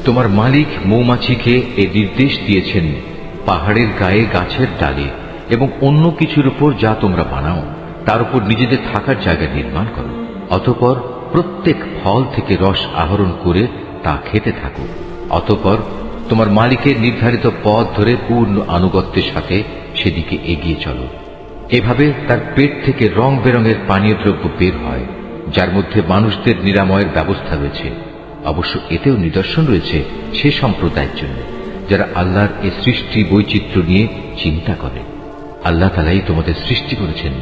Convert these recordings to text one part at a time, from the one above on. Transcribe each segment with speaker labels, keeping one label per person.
Speaker 1: তোমার মালিক মৌমাছিকে এ নির্দেশ দিয়েছেন, পাহাড়ের গায়ে গাছের ডালে এবং অন্য কিছুর উপর যা তোমরা বানাও তার উপর নিজেদের থাকার জায়গা নির্মাণ করো। অতঃপর প্রত্যেক ফল থেকে রস আহরণ করে তা খেতে থাকো। অতঃপর তোমার মালিকের নির্ধারিত পথ ধরে পূর্ণ আনুগত্যের সাথে সেদিকে এগিয়ে চলো। এভাবে তার পেট থেকে রং বেরঙের পানীয় দ্রব্য বের হয়, যার মধ্যে মানুষদের নিরাময়ের ব্যবস্থা রয়েছে। অবশ্য এতেও নিদর্শন রয়েছে সে সম্প্রদায়ের জন্য যারা আল্লাহর এই সৃষ্টি বৈচিত্র্য নিয়ে চিন্তা করে। আল্লাহ তাআলাই তোমাদের সৃষ্টি করেছেন,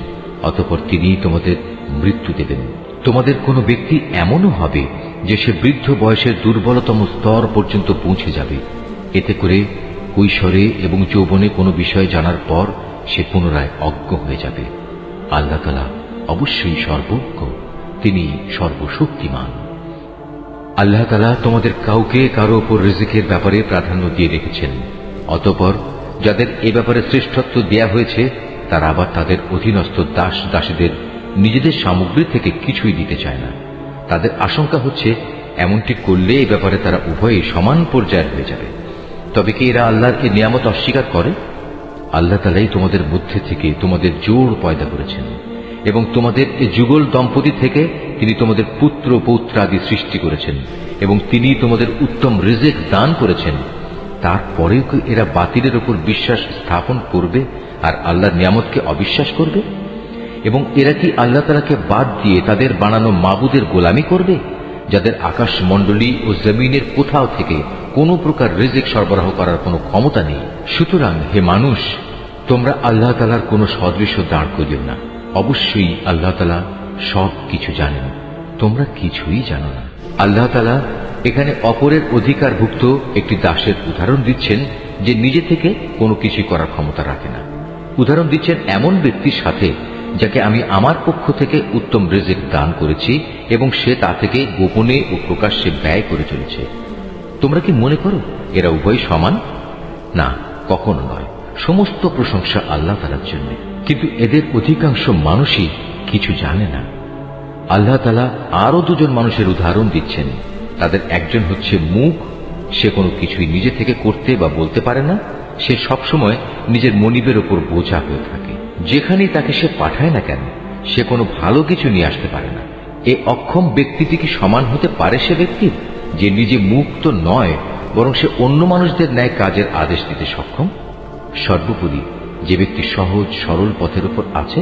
Speaker 1: অতঃপর তিনিই তোমাদের মৃত্যু দেবেন। তোমাদের কোনো ব্যক্তি এমনও হবে যে সে বৃদ্ধ বয়সের দুর্বলতম স্তর পর্যন্ত পৌঁছে যাবে। এতে করে কৈশোরে এবং যৌবনে কোনো বিষয় জানার পর সে পুনরায় অজ্ঞ হয়ে যাবে। আল্লাহ তাআলা অবশ্যই সর্বজ্ঞ, তিনি সর্বশক্তিমান। আল্লাহ তাআলা তোমাদের কাউকে কারো উপর রিজিকের ব্যাপারে প্রাধান্য দিয়ে রেখেছেন। অতঃপর যাদের এ ব্যাপারে শ্রেষ্ঠত্ব দেয়া হয়েছে তারা আবার তাদের অধীনস্থ দাস দাসীদের নিজেদের সামগ্রী থেকে কিছুই দিতে চায় না। তাদের আশঙ্কা হচ্ছে এমনটি করলে এই ব্যাপারে তারা উভয়ে সমান পর্যায়ের হয়ে যাবে। তবে কি এরা আল্লাহর এই নিয়ামত অস্বীকার করে? আল্লাহ তাআলাই তোমাদের মধ্যে থেকে তোমাদের জোড় পয়দা করেছেন এবং তোমাদের এই যুগল দম্পতি থেকে তিনি তোমাদের পুত্র পৌত্রাদি সৃষ্টি করেছেন এবং তিনি তোমাদের উত্তম রিজিক দান করেছেন। তারপরেও কি এরা বাতিলের উপর বিশ্বাস স্থাপন করবে আর আল্লাহর নিয়ামতকে অবিশ্বাস করবে? এবং এরা কি আল্লাহ তাআলাকে বাদ দিয়ে তাদের বানানো মাবুদের গোলামি করবে, যাদের আকাশমণ্ডলী ও জমিনের কোথাও থেকে কোনো প্রকার রিজিক সরবরাহ করার কোনো ক্ষমতা নেই? সুতরাং হে মানুষ, তোমরা আল্লাহ তাআলার কোনো সদৃশ্য দাঁড় করিও না। অবশ্যই আল্লাহ তাআলা সব কিছু জানেন, তোমরা কিছুই জানো না। আল্লাহ তাআলা এখানে অপরের অধিকারভুক্ত একটি দাসের উদাহরণ দিচ্ছেন যে নিজে থেকে কোনো কিছু করার ক্ষমতা রাখে না। উদাহরণ দিচ্ছেন এমন ব্যক্তির সাথে যাকে আমি আমার পক্ষ থেকে উত্তম রিজিক দান করেছি এবং সে তা থেকে গোপনে ও প্রকাশ্যে ব্যয় করে চলেছে। তোমরা কি মনে করো এরা উভয় সমান? না, কখনো নয়। সমস্ত প্রশংসা আল্লাহ তাআলার জন্য, কিন্তু এদের অধিকাংশ মানুষই কিছু জানে না। আল্লাহ তাআলা আরো দুজন মানুষের উদাহরণ দিচ্ছেন। তাদের একজন হচ্ছে মূক, সে কোনো কিছুই নিজে থেকে করতে বা বলতে পারে না। সে সবসময় নিজের মনিবের ওপর বোঝা হয়ে থাকে। যেখানেই তাকে সে পাঠায় না কেন সে কোনো ভালো কিছু নিয়ে আসতে পারে না। এ অক্ষম ব্যক্তিটি কি সমান হতে পারে সে ব্যক্তির যে নিজে মুক্ত নয়, বরং সে অন্য মানুষদের ন্যায় কাজের আদেশ দিতে সক্ষম? সর্বোপরি যে ব্যক্তি সহজ সরল পথের উপর আছে